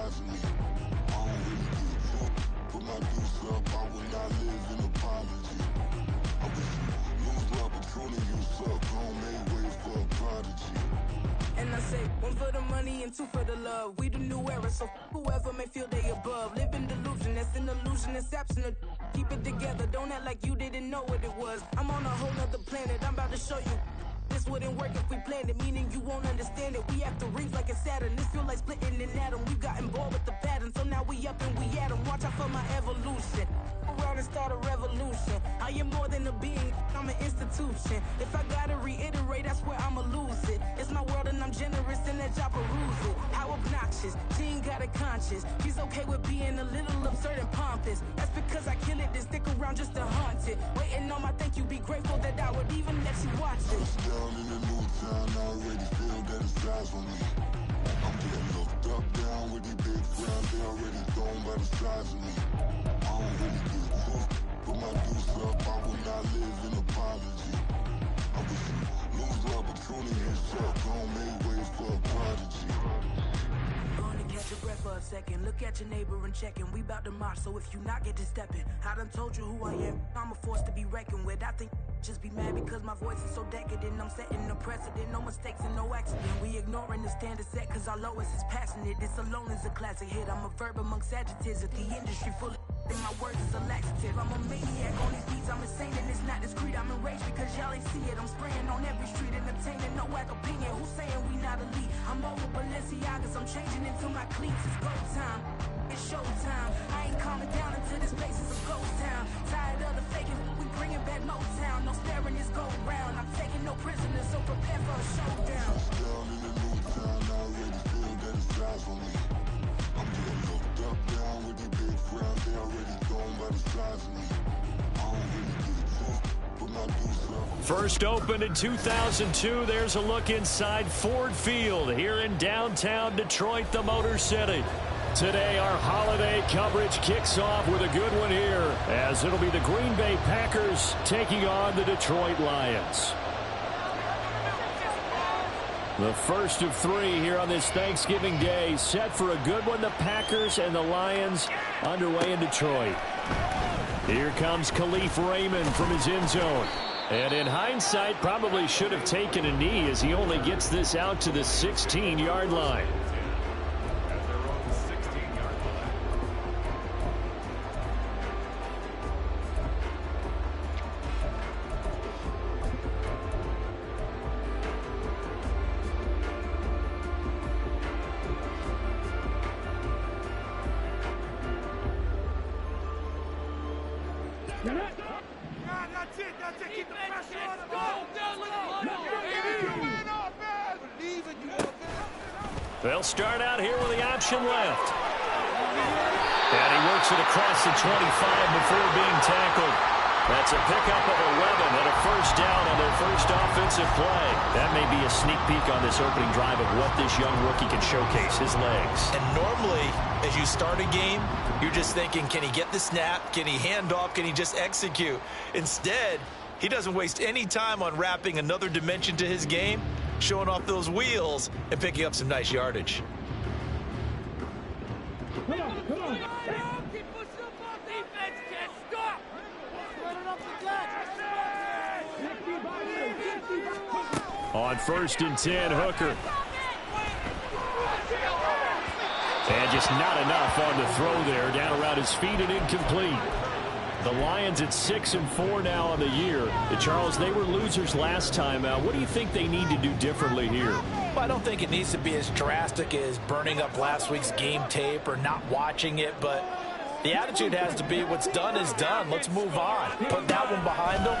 size of me. I don't really give a fuck. Put my deuce up, I will not live in apology. I wish you lose love, but truly you suck. Don't make way for a prodigy. And I say, one for the money and two for the love. We the new era, so whoever may feel they above. Live in delusion, that's an illusion, that's absent. Keep it together, don't act like you didn't know what it was. I'm on a whole nother planet, I'm about to show you. This wouldn't work if we planned it, meaning you won't understand it. We have to rings like it's Saturn. This feel like splitting an atom. We've gotten bored with the pattern, so now we up and we at 'em. Watch out for my evolution. Around and start a revolution. I am more than a being, I'm an institution. If I gotta reiterate, that's where I'ma lose it. It's my world and I'm generous and that y'all peruse it. How obnoxious, she ain't got a conscience. She's okay with being a little absurd and pompous. That's because I kill it, then stick around just to haunt it. Waiting on my thank you, be grateful that I would even let you watch this. Down in the new town, I already feel that it's eyes on me. I'm getting looked up, down with these big frowns, they already thrown by the size of me. I don't really give a fuck. Put my deuce up, I will not live in apology. I wish you lose love, but truly you suck. Don't make way for a prodigy. Gonna catch your breath for a second. Look at your neighbor and check in. We bout to march, so if you not get to stepping. I done told you who I am. I'm a force to be reckoned with. I think just be mad because my voice is so decadent. I'm setting the precedent. No mistakes and no accident. We ignoring the standard set cause our lowest is passionate. This alone is a classic hit. I'm a verb amongst adjectives. If the industry full of and my words is a laxative. I'm a maniac on these beats. I'm insane and it's not discreet. I'm enraged because y'all ain't see it. I'm spraying on every street, entertaining no whack opinion. Who's saying we not elite? I'm over Balenciagas. I'm changing into my cleats. It's go time. It's showtime. I ain't calming down until this place is a ghost town. Tired of the faking. We bringing back Motown. No sparing this go round. I'm taking no prisoners, so prepare for a showdown. Down in the new town, I already feel that it's eyes on me. I'm getting looked up, down with these big frowns, they already thrown by the size of me. I don't really give a fuck. Put my deuce up. First opened in 2002. There's a look inside Ford Field here in downtown Detroit, the Motor City. Today, our holiday coverage kicks off with a good one here, as it'll be the Green Bay Packers taking on the Detroit Lions. The first of three here on this Thanksgiving Day, set for a good one. The Packers and the Lions underway in Detroit. Here comes Khalif Raymond from his end zone. And in hindsight, probably should have taken a knee as he only gets this out to the 16-yard line. They'll start out here with the option left. And he works it across the 25 before being tackled. That's a pickup of 11 and a first down on their first offensive play. That may be a sneak peek on this opening drive of what this young rookie can showcase, his legs. And normally, as you start a game, you're just thinking, can he get the snap? Can he hand off? Can he just execute? Instead, he doesn't waste any time on wrapping another dimension to his game, showing off those wheels and picking up some nice yardage. On 1st and 10, Hooker. And just not enough on the throw there, down around his feet and incomplete. The Lions at 6-4 now on the year. Charles, they were losers last time out. What do you think they need to do differently here? Well, I don't think it needs to be as drastic as burning up last week's game tape or not watching it, but the attitude has to be what's done is done. Let's move on. Put that one behind them,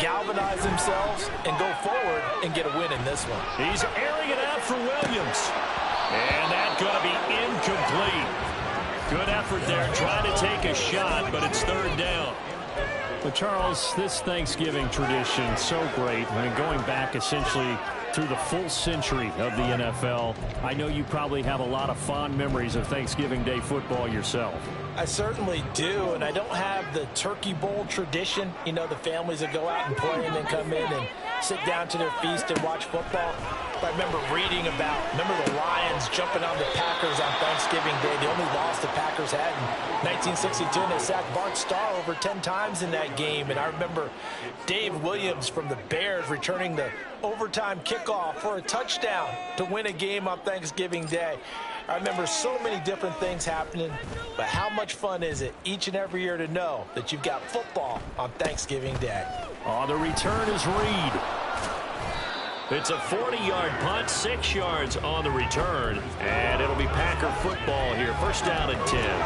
galvanize themselves, and go forward and get a win in this one. He's airing it out for Williams. And that's going to be incomplete. Good effort there, trying to take a shot, but it's 3rd down. But Charles, this Thanksgiving tradition, so great. I mean, going back essentially through the full century of the NFL, I know you probably have a lot of fond memories of Thanksgiving Day football yourself. I certainly do, and I don't have the turkey bowl tradition. You know, the families that go out and play and then come in and sit down to their feast and watch football. I remember reading about, the Lions jumping on the Packers on Thanksgiving Day. The only loss the Packers had in 1962, and they sacked Bart Starr over 10 times in that game. And I remember Dave Williams from the Bears returning the overtime kickoff for a touchdown to win a game on Thanksgiving Day. I remember so many different things happening, but how much fun is it each and every year to know that you've got football on Thanksgiving Day? On the return is Reed. It's a 40-yard punt, 6 yards on the return, and it'll be Packer football here. First down and 10.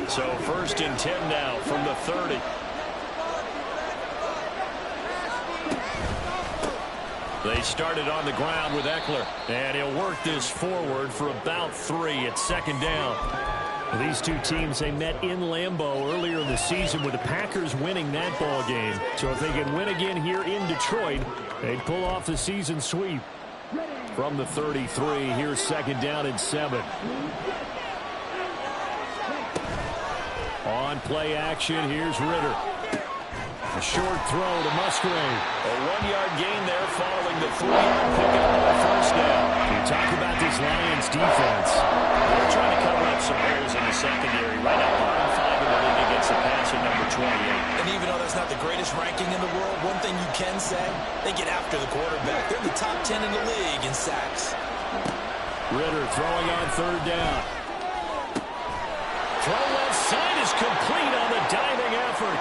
So first and 10 now from the 30. They started on the ground with Eckler, and he'll work this forward for about 3 at second down. These two teams, they met in Lambeau earlier in the season with the Packers winning that ball game. So if they can win again here in Detroit, they'd pull off the season sweep. From the 33, here's second down and 7. On play action, here's Ritter. A short throw to Musgrave. A 1-yard gain there following the 3-yard pickup on first down. You talk about this Lions defense. They're trying to cover up some holes in the secondary. Right now, bottom 5 in the league against the pass at number 28. And even though that's not the greatest ranking in the world, one thing you can say, they get after the quarterback. They're in the top 10 in the league in sacks. Ritter throwing on third down. Throw left side is complete on the diving effort.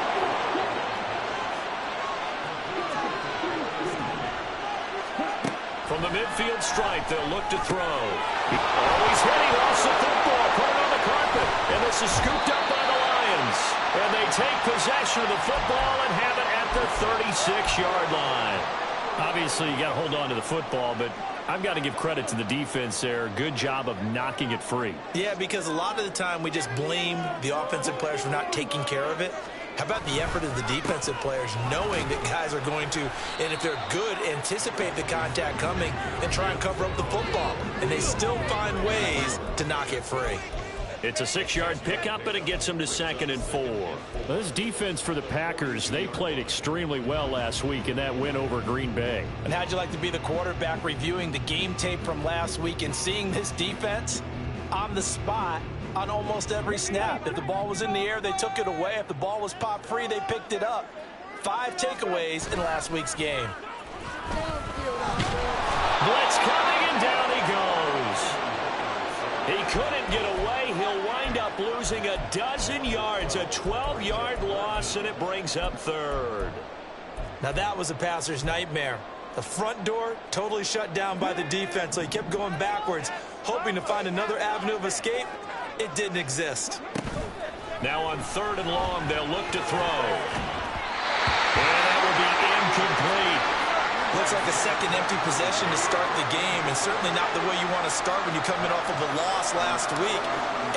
From the midfield stripe, they'll look to throw. He's hitting off the football, put it on the carpet, and this is scooped up by the Lions. And they take possession of the football and have it at the 36-yard line. Obviously, you got to hold on to the football, but I've got to give credit to the defense there. Good job of knocking it free. Yeah, because a lot of the time we just blame the offensive players for not taking care of it. How about the effort of the defensive players knowing that guys are going to, and if they're good, anticipate the contact coming and try and cover up the football. And they still find ways to knock it free. It's a 6-yard pickup, and it gets them to second and 4. This defense for the Packers, they played extremely well last week in that win over Green Bay. And how'd you like to be the quarterback reviewing the game tape from last week and seeing this defense on the spot on almost every snap? If the ball was in the air, they took it away. If the ball was popped free, they picked it up. 5 takeaways in last week's game. Blitz coming, and down he goes. He couldn't get away. He'll wind up losing a dozen yards, a 12-yard loss, and it brings up third. Now that was a passer's nightmare. The front door totally shut down by the defense, so he kept going backwards, hoping to find another avenue of escape. It didn't exist. Now on third and long, they'll look to throw. And that will be incomplete. Looks like a second empty possession to start the game, and certainly not the way you want to start when you come in off of a loss last week.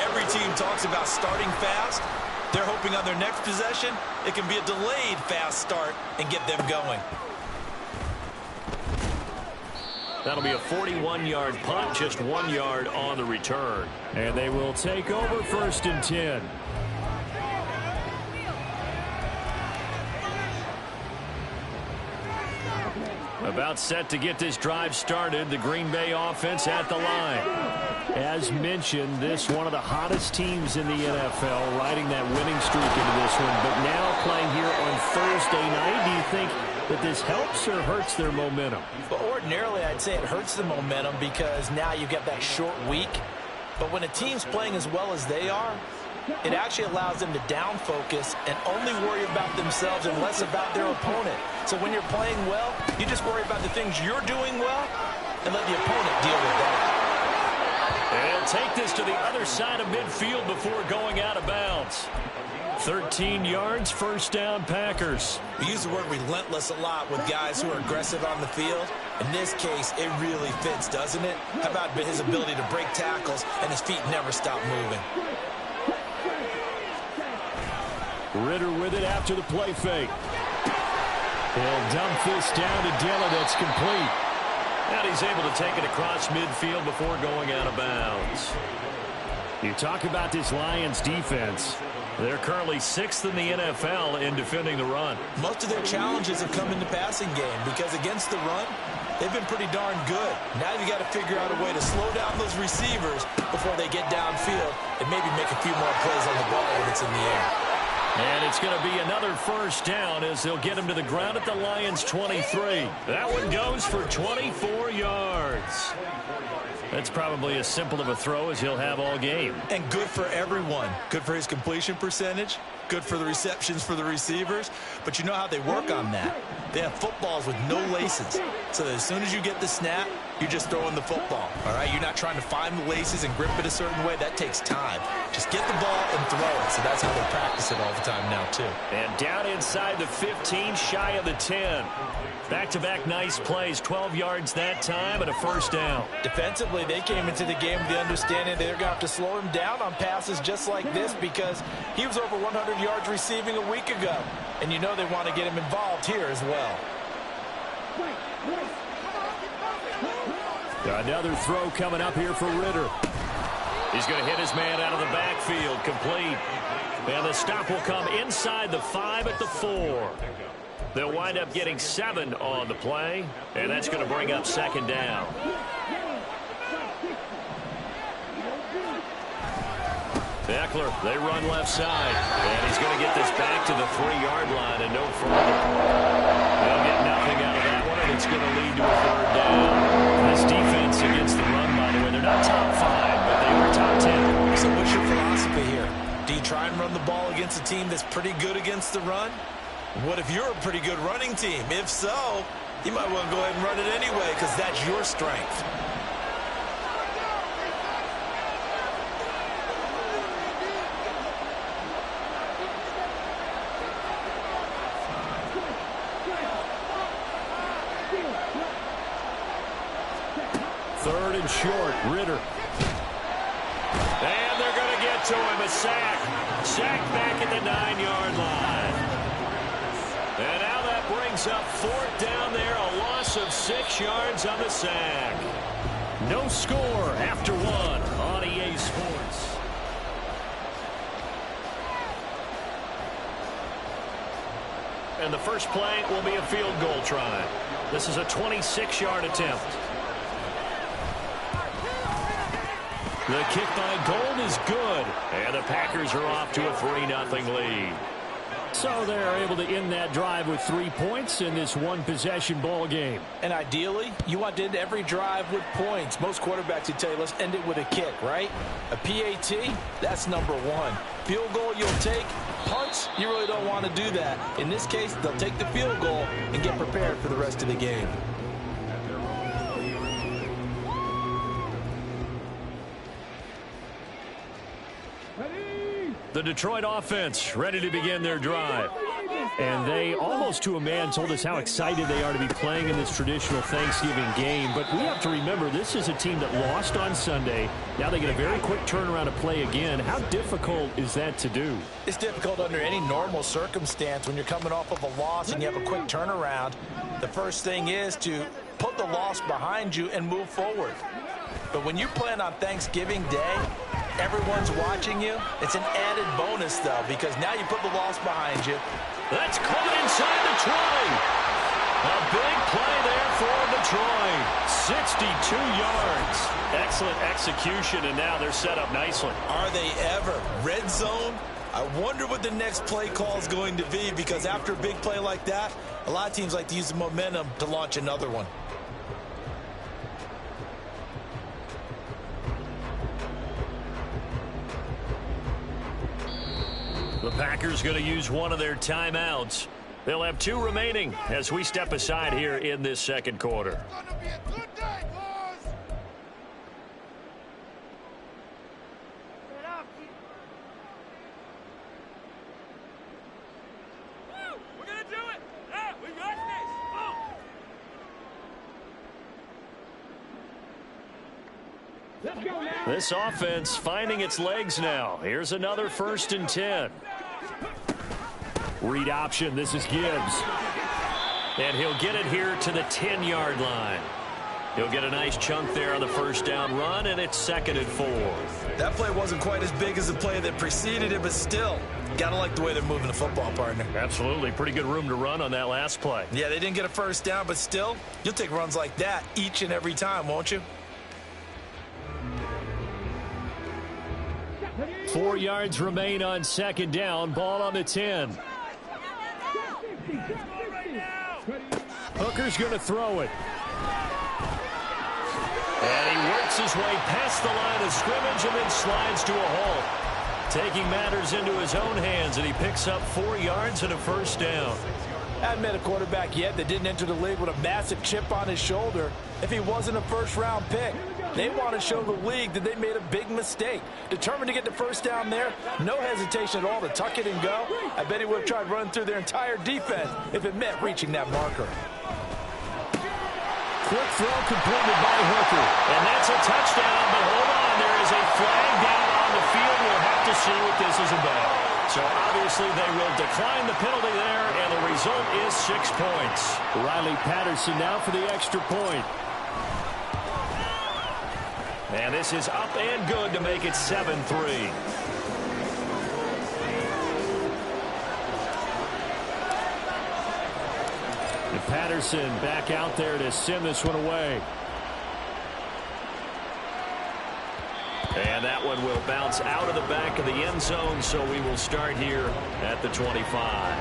Every team talks about starting fast. They're hoping on their next possession, it can be a delayed fast start and get them going. That'll be a 41-yard punt, just 1 yard on the return. And they will take over first and 10. About set to get this drive started, the Green Bay offense at the line. As mentioned, this one of the hottest teams in the NFL, riding that winning streak into this one, but now playing here on Thursday night. Do you think that this helps or hurts their momentum? But ordinarily, I'd say it hurts the momentum because now you get that short week. But when a team's playing as well as they are, it actually allows them to down focus and only worry about themselves and less about their opponent. So when you're playing well, you just worry about the things you're doing well and let the opponent deal with that. And take this to the other side of midfield before going out of bounds. 13 yards, first down, Packers. We use the word relentless a lot with guys who are aggressive on the field. In this case, it really fits, doesn't it? How about his ability to break tackles and his feet never stop moving? Ritter with it after the play fake. He'll dump this down to Dillon. It's complete. And he's able to take it across midfield before going out of bounds. You talk about this Lions defense. They're currently 6th in the NFL in defending the run. Most of their challenges have come in the passing game because against the run, they've been pretty darn good. Now you got to figure out a way to slow down those receivers before they get downfield and maybe make a few more plays on the ball when it's in the air. And it's going to be another first down as they'll get him to the ground at the Lions' 23. That one goes for 24 yards. That's probably as simple of a throw as he'll have all game. And good for everyone. Good for his completion percentage. Good for the receptions for the receivers. But you know how they work on that. They have footballs with no laces. So that as soon as you get the snap, you're just throwing the football. All right? You're not trying to find the laces and grip it a certain way. That takes time. Just get the ball and throw it. So that's how they practice it all the time now, too. And down inside the 15, shy of the 10. Back-to-back nice plays, 12 yards that time and a first down. Defensively, they came into the game with the understanding they're going to have to slow him down on passes just like this because he was over 100 yards receiving a week ago. And you know they want to get him involved here as well. Another throw coming up here for Ritter. He's going to hit his man out of the backfield, complete. And the stop will come inside the 5 at the 4. They'll wind up getting 7 on the play, and that's going to bring up second down. Eckler, they run left side, and he's going to get this back to the 3-yard line and no further. They'll get nothing out of that one, and it's going to lead to a third down. This defense against the run, by the way, they're not top 5, but they are top 10. So what's your philosophy here? Do you try and run the ball against a team that's pretty good against the run? What if you're a pretty good running team? If so, you might want to go ahead and run it anyway because that's your strength. Third and short, Ritter. And they're going to get to him, a sack. Sack back at the 9-yard line. And now that brings up 4th down there, a loss of 6 yards on the sack. No score after 1 on EA Sports. And the first play will be a field goal try. This is a 26-yard attempt. The kick by Gold is good, and the Packers are off to a 3-0 lead. So they're able to end that drive with 3 points in this one-possession ball game. And ideally, you want to end every drive with points. Most quarterbacks would tell you, let's end it with a kick, right? A PAT, that's number 1. Field goal you'll take. Punts, you really don't want to do that. In this case, they'll take the field goal and get prepared for the rest of the game. The Detroit offense ready to begin their drive. And they, almost to a man, told us how excited they are to be playing in this traditional Thanksgiving game. But we have to remember, this is a team that lost on Sunday. Now they get a very quick turnaround to play again. How difficult is that to do? It's difficult under any normal circumstance when you're coming off of a loss and you have a quick turnaround. The first thing is to put the loss behind you and move forward. But when you play on Thanksgiving Day, everyone's watching you. It's an added bonus, though, because now you put the loss behind you. That's caught inside the 20. A big play there for Detroit. 62 yards. Excellent execution, and now they're set up nicely. Are they ever? Red zone? I wonder what the next play call is going to be, because after a big play like that, a lot of teams like to use the momentum to launch another one. The Packers going to use one of their timeouts. They'll have 2 remaining as we step aside here in this second quarter. This offense finding its legs now. Here's another 1st and 10. Read option. This is Gibbs. And he'll get it here to the 10-yard line. He'll get a nice chunk there on the first down run, and it's 2nd and 4. That play wasn't quite as big as the play that preceded it, but still, gotta like the way they're moving the football, partner. Absolutely. Pretty good room to run on that last play. Yeah, they didn't get a first down, but still, you'll take runs like that each and every time, won't you? 4 yards remain on 2nd down. Ball on the 10. Hooker's going to throw it. And he works his way past the line of scrimmage and then slides to a halt. Taking matters into his own hands, and he picks up 4 yards and a first down. I haven't met a quarterback yet that didn't enter the league with a massive chip on his shoulder if he wasn't a first-round pick. They want to show the league that they made a big mistake. Determined to get the first down there, no hesitation at all to tuck it and go. I bet he would have tried running through their entire defense if it meant reaching that marker. Quick throw completed by Hooker. And that's a touchdown, but hold on. There is a flag down on the field. We'll have to see what this is about. So obviously they will decline the penalty there, and the result is 6 points. Riley Patterson now for the extra point. And this is up and good to make it 7-3. Patterson back out there to send this one away. And that one will bounce out of the back of the end zone, so we will start here at the 25.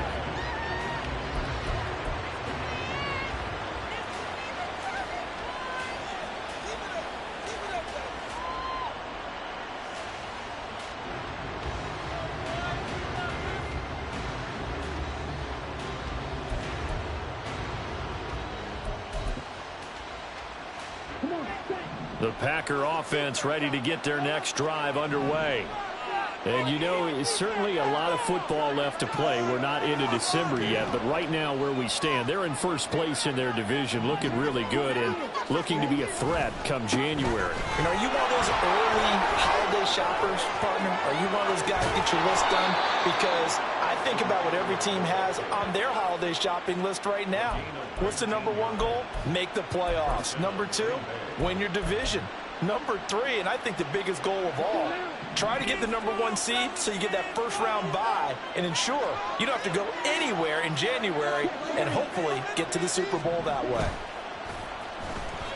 The Packer offense ready to get their next drive underway. And you know, it's certainly a lot of football left to play. We're not into December yet, but right now where we stand, they're in first place in their division, looking really good and looking to be a threat come January. And are you one of those early holiday shoppers, partner? Are you one of those guys get your list done? Because I think about what every team has on their holiday shopping list right now. What's the #1 goal? Make the playoffs. #2, win your division. #3, and I think the biggest goal of all, try to get the #1 seed so you get that first-round bye and ensure you don't have to go anywhere in January and hopefully get to the Super Bowl that way.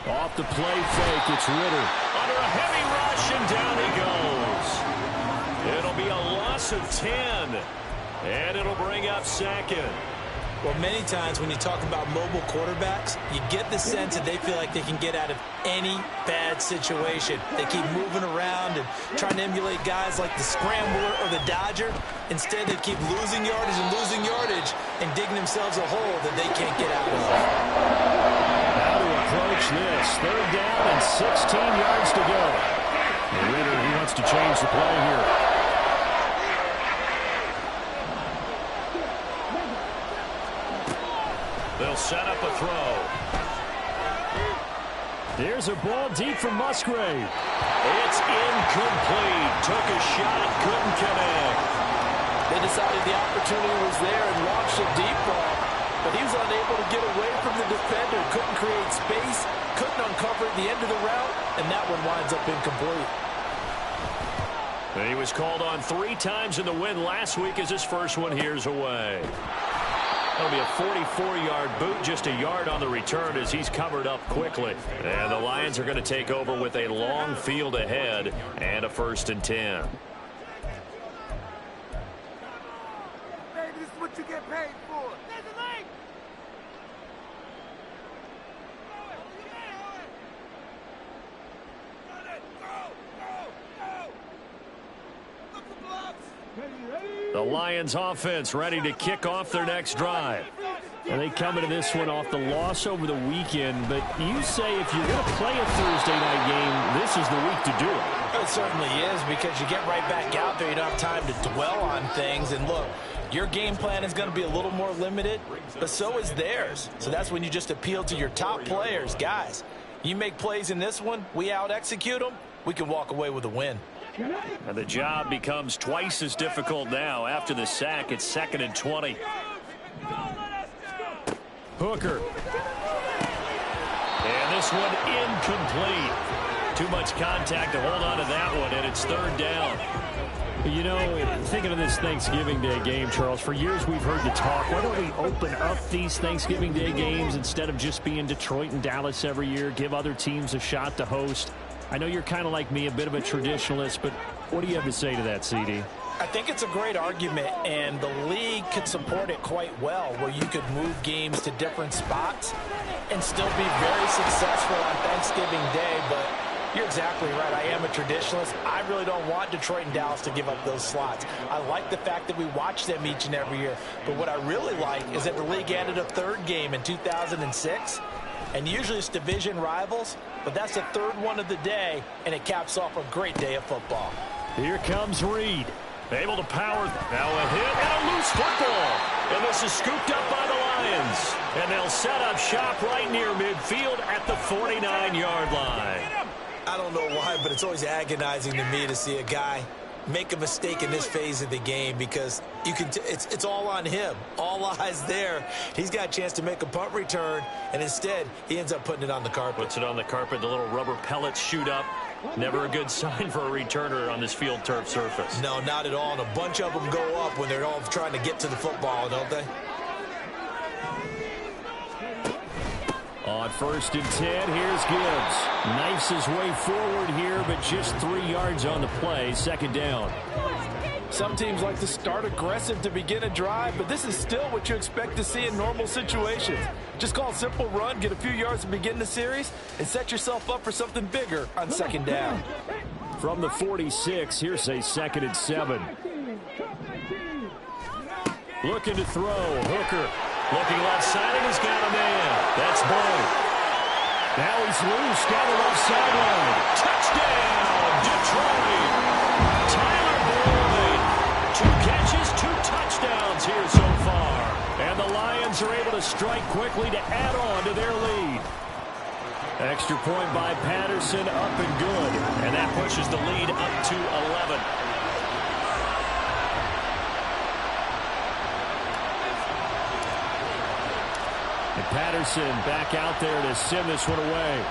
Off the play fake, it's Ritter. Under a heavy rush, and down he goes. It'll be a loss of 10, and it'll bring up 2nd. Well, many times when you talk about mobile quarterbacks, you get the sense that they feel like they can get out of any bad situation. They keep moving around and trying to emulate guys like the Scrambler or the Dodger. Instead, they keep losing yardage and digging themselves a hole that they can't get out of. How to approach this. 3rd down and 16 yards to go. Ritter, he wants to change the play here. They'll set up a throw. There's a ball deep from Musgrave. It's incomplete. Took a shot, couldn't connect. They decided the opportunity was there and launched a deep ball, but he was unable to get away from the defender, couldn't create space, couldn't uncover at the end of the route, and that one winds up incomplete. And he was called on 3 times in the win last week as his first one here's away. That'll be a 44-yard boot, just a yard on the return as he's covered up quickly. And the Lions are going to take over with a long field ahead and a 1st and 10. Hey, this is what you get paid for. There's a leg. The Lions offense ready to kick off their next drive. And they come into this one off the loss over the weekend. But you say if you're going to play a Thursday night game, this is the week to do it. It certainly is, because you get right back out there. You don't have time to dwell on things. And look, your game plan is going to be a little more limited, but so is theirs. So that's when you just appeal to your top players. Guys, you make plays in this one, we out-execute them, we can walk away with a win. And the job becomes twice as difficult now. After the sack, it's 2nd and 20. Hooker. And this one incomplete. Too much contact to hold on to that one, and it's third down. You know, thinking of this Thanksgiving Day game, Charles, for years we've heard the talk, why don't we open up these Thanksgiving Day games instead of just being Detroit and Dallas every year, give other teams a shot to host? I know you're kind of like me, a bit of a traditionalist, but what do you have to say to that, CD? I think it's a great argument, and the league could support it quite well, where you could move games to different spots and still be very successful on Thanksgiving Day, but you're exactly right. I am a traditionalist. I really don't want Detroit and Dallas to give up those slots. I like the fact that we watch them each and every year. But what I really like is that the league added a third game in 2006. And usually it's division rivals, but that's the third one of the day, and it caps off a great day of football. Here comes Reed. Able to power. Now a hit and a loose football. And this is scooped up by the Lions. And they'll set up shop right near midfield at the 49-yard line. I don't know why, but it's always agonizing to me to see a guy make a mistake in this phase of the game because you can. It's all on him. All eyes there. He's got a chance to make a punt return, and instead he ends up putting it on the carpet. Puts it on the carpet. The little rubber pellets shoot up. Never a good sign for a returner on this field turf surface. No, not at all. And a bunch of them go up when they're all trying to get to the football, don't they? On 1st and 10, here's Gibbs. Knifes his way forward here, but just 3 yards on the play. Second down. Some teams like to start aggressive to begin a drive, but this is still what you expect to see in normal situations. Just call a simple run, get a few yards to begin the series, and set yourself up for something bigger on second down. From the 46, here's a 2nd and 7. Looking to throw. Hooker. Looking left side, and he's got a man. That's Boyd. Now he's loose down the left sideline. Touchdown, Detroit. Tyler Boyd. 2 catches, 2 touchdowns here so far. And the Lions are able to strike quickly to add on to their lead. Extra point by Patterson, up and good. And that pushes the lead up to 11. And Patterson back out there to send this one away.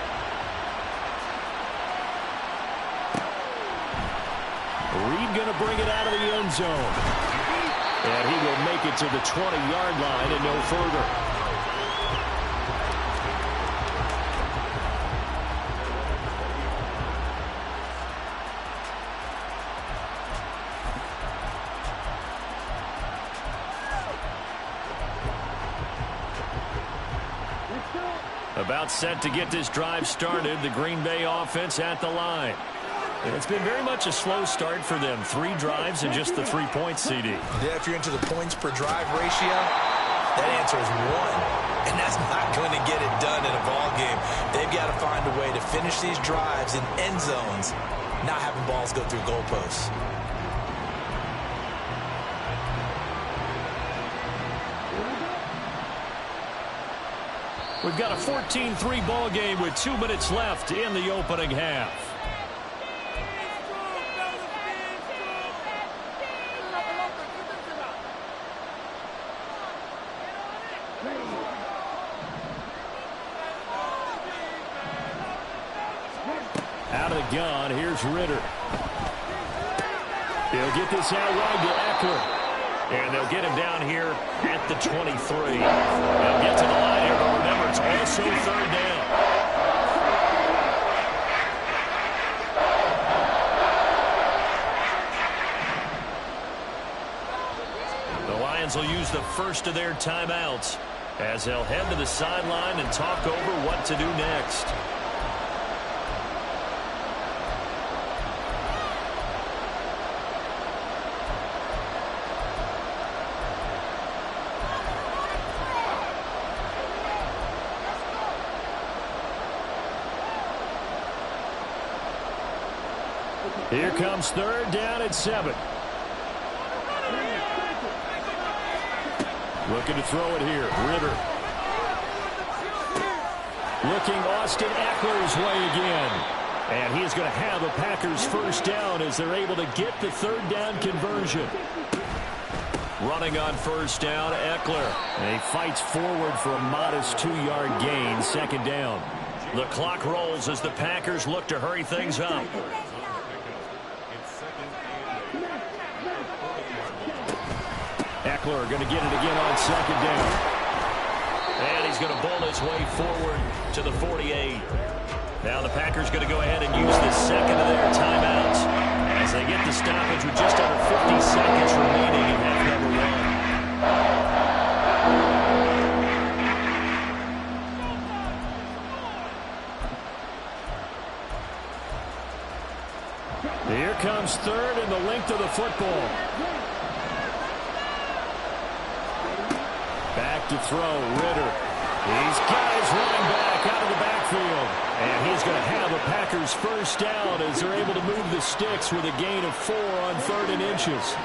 Reed going to bring it out of the end zone. And he will make it to the 20-yard line and no further. About set to get this drive started. The Green Bay offense at the line. It's been very much a slow start for them. 3 drives and just the 3 points, CD. Yeah, if you're into the points per drive ratio, that answer is 1. And that's not going to get it done in a ball game. They've got to find a way to finish these drives in end zones, not having balls go through goalposts. We've got a 14-3 ball game with 2 minutes left in the opening half. Out of the gun, here's Ritter. He'll get this out wide to Eckler. And they'll get him down here at the 23. They'll get to the line here, but remember, it's also third down. The Lions will use the first of their timeouts as they'll head to the sideline and talk over what to do next. Here comes 3rd down and 7. Looking to throw it here. Ritter. Looking Austin Eckler's way again. And he is going to have a Packers first down as they're able to get the 3rd down conversion. Running on first down, Eckler. And he fights forward for a modest 2-yard gain. 2nd down. The clock rolls as the Packers look to hurry things up. Eckler going to get it again on second down. And he's going to bowl his way forward to the 48. Now the Packers going to go ahead and use the second of their timeouts as they get the stoppage with just under 50 seconds remaining in half number one. Here comes third and the length of the football. Back to throw, Ritter. He's got his running back out of the backfield. And he's going to have a Packers first down as they're able to move the sticks with a gain of 4 on 3rd and inches.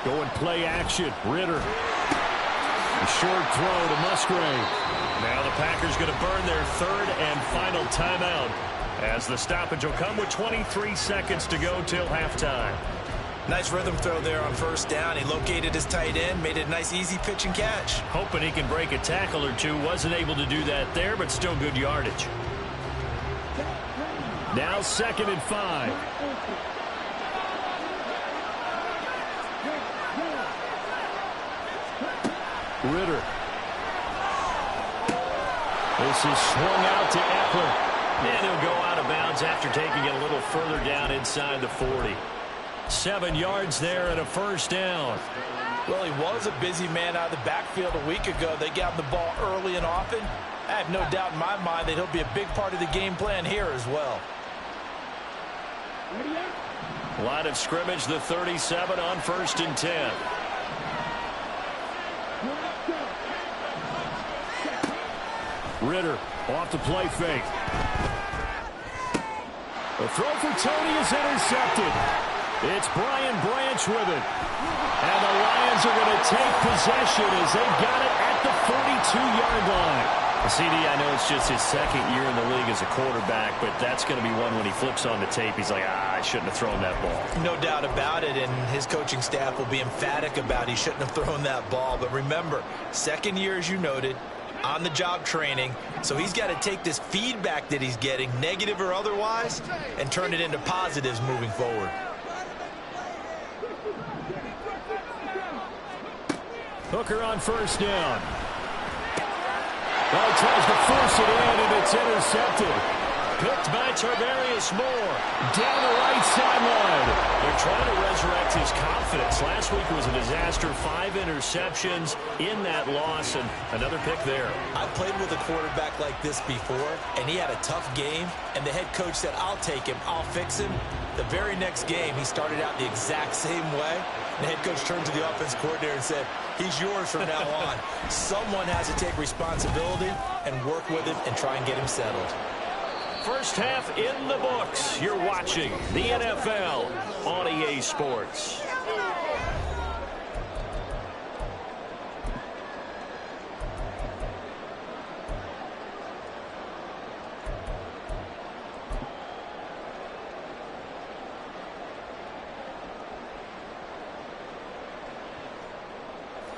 Going play action, Ritter. A short throw to Musgrave. Now the Packers going to burn their 3rd and final timeout as the stoppage will come with 23 seconds to go till halftime. Nice rhythm throw there on first down. He located his tight end, made it a nice easy pitch and catch. Hoping he can break a tackle or two. Wasn't able to do that there, but still good yardage. Now 2nd and 5. Ritter. This is swung out to Eckler. And he'll go out of bounds after taking it a little further down inside the 40. 7 yards there and a first down. Well, he was a busy man out of the backfield a week ago. They got him the ball early and often. I have no doubt in my mind that he'll be a big part of the game plan here as well. Line of scrimmage, the 37 on 1st and 10. Ritter off the play fake. The throw for Tony is intercepted. It's Brian Branch with it. And the Lions are going to take possession as they've got it at the 42-yard line. CD, I know it's just his 2nd year in the league as a quarterback, but that's going to be one when he flips on the tape. He's like, I shouldn't have thrown that ball. No doubt about it, and his coaching staff will be emphatic about he shouldn't have thrown that ball. But remember, 2nd year, as you noted, on-the-job training, so he's got to take this feedback that he's getting, negative or otherwise, and turn it into positives moving forward. Hooker on first down. Well, he tries to force it in, and it's intercepted. Picked by Tarvarius Moore. Down the right sideline. They're trying to resurrect his confidence. Last week was a disaster. 5 interceptions in that loss, and another pick there. I played with a quarterback like this before, and he had a tough game, and the head coach said, I'll take him, I'll fix him. The very next game, he started out the exact same way. The head coach turned to the offense coordinator and said, he's yours from now on. Someone has to take responsibility and work with him and try and get him settled. First half in the books. You're watching the NFL on EA Sports.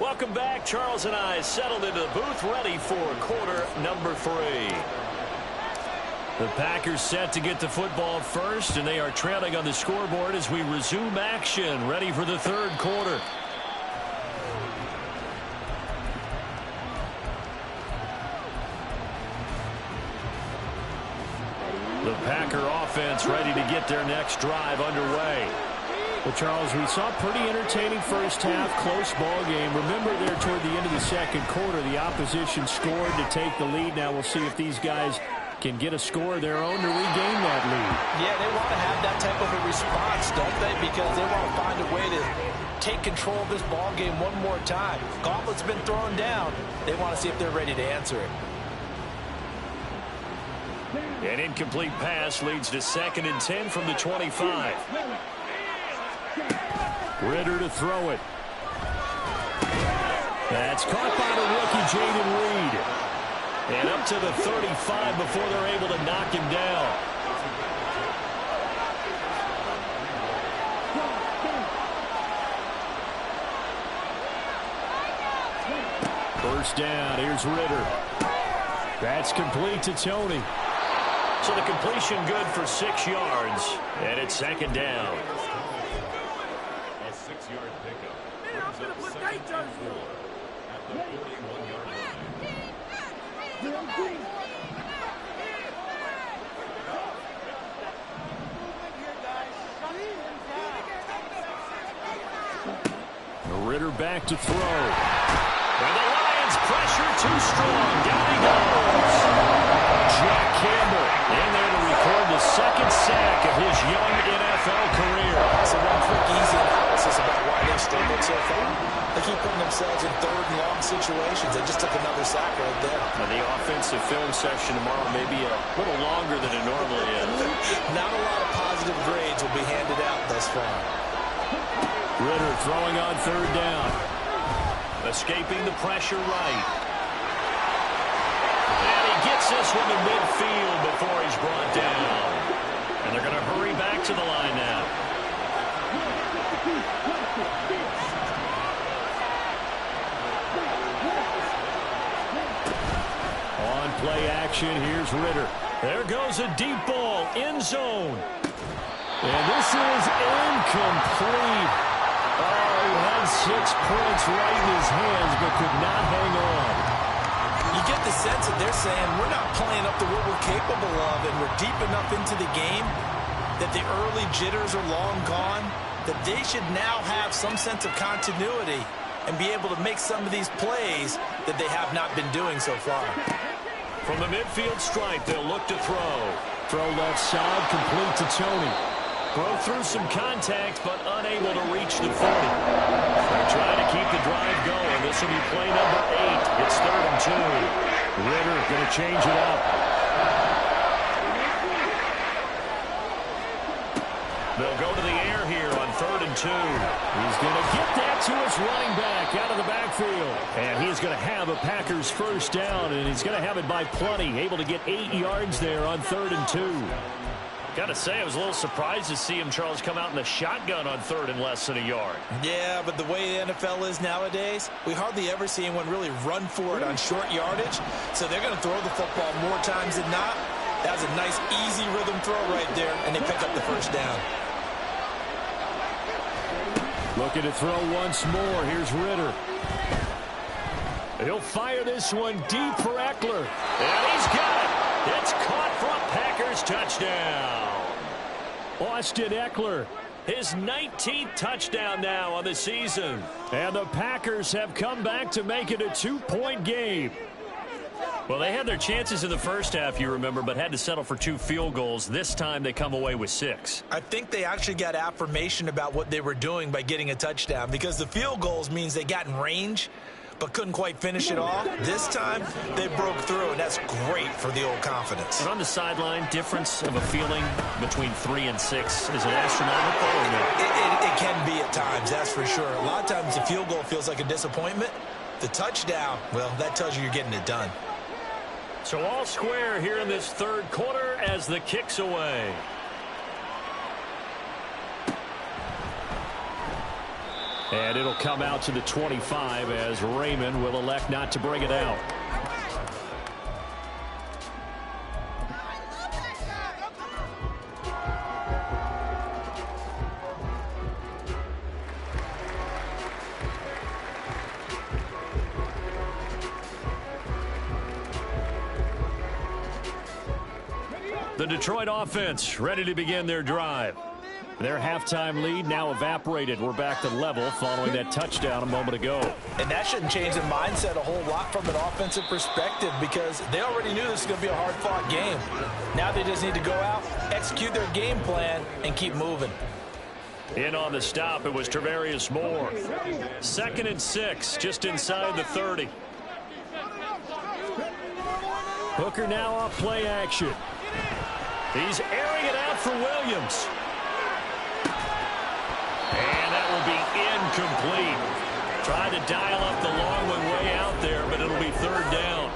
Welcome back. Charles and I settled into the booth, ready for quarter number 3. The Packers set to get the football first, and they are trailing on the scoreboard as we resume action, ready for the 3rd quarter. The Packer offense ready to get their next drive underway. Well, Charles, we saw a pretty entertaining first half, close ball game. Remember there toward the end of the 2nd quarter, the opposition scored to take the lead. Now we'll see if these guys can get a score of their own to regain that lead. Yeah, they want to have that type of a response, don't they? Because they want to find a way to take control of this ball game one more time. Gauntlet's been thrown down. They want to see if they're ready to answer it. An incomplete pass leads to 2nd and 10 from the 25. Ritter to throw it. That's caught by the rookie, Jaden Reed. And up to the 35 before they're able to knock him down. first down. Here's Ritter. That's complete to Tony. So the completion good for 6 yards, and it's second down. A 6-yard pickup. Brings up second and 4 at the 41-yard line. Ritter back to throw. And the Lions pressure too strong. Down he goes. Jack Campbell in there to record the second sack of his young NFL career. So one quick, easy analysis about why they've struggled so far. They keep putting themselves in third and long situations. They just took another sack right there. Now the offensive film session tomorrow may be a little longer than it normally is. Not a lot of positive grades will be handed out thus far. Ritter throwing on third down. Escaping the pressure right. And he gets this one to midfield before he's brought down. And they're going to hurry back to the line now. On play action, here's Ritter. There goes a deep ball, end zone. And this is incomplete. Oh, he had 6 points right in his hands, but could not hang on. You get the sense that they're saying we're not playing up to what we're capable of, and we're deep enough into the game that the early jitters are long gone, that they should now have some sense of continuity and be able to make some of these plays that they have not been doing so far. From the midfield stripe, they'll look to throw. Throw left side, complete to Tony. Broke through some contact, but unable to reach the 40. They're trying to keep the drive going. This will be play number 8. It's 3rd and 2. Ritter going to change it up. They'll go to the air here on 3rd and 2. He's going to get that to his running back out of the backfield. And he's going to have a Packers first down, and he's going to have it by plenty. Able to get 8 yards there on 3rd and 2. Got to say, I was a little surprised to see him, Charles, come out in the shotgun on 3rd and less than a yard. Yeah, but the way the NFL is nowadays, we hardly ever see anyone really run for it on short yardage. So they're going to throw the football more times than not. That was a nice, easy rhythm throw right there, and they pick up the first down. Looking to throw once more. Here's Ritter. He'll fire this one deep for Eckler. And he's got it. It's caught for a Packers touchdown. Austin Eckler. His 19th touchdown now on the season. And the Packers have come back to make it a 2-point game. Well, they had their chances in the first half, you remember, but had to settle for 2 field goals. This time they come away with 6. I think they actually got affirmation about what they were doing by getting a touchdown, because the field goals means they got in range but couldn't quite finish it off. This time they broke through, and that's great for the old confidence. And on the sideline, difference of a feeling between 3 and 6 is an astronomical. It can be at times, that's for sure. A lot of times the field goal feels like a disappointment. The touchdown, well, that tells you you're getting it done. So all square here in this 3rd quarter as the kick's away. And it'll come out to the 25 as Raymond will elect not to bring it out. The Detroit offense ready to begin their drive. Their halftime lead now evaporated. We're back to level following that touchdown a moment ago. And that shouldn't change the mindset a whole lot from an offensive perspective, because they already knew this was going to be a hard-fought game. Now they just need to go out, execute their game plan, and keep moving. In on the stop, it was Travarius Moore. 2nd and 6, just inside the 30. Hooker now off play action. He's airing it out for Williams. And that will be incomplete. Tried to dial up the long one way out there, but it'll be 3rd down.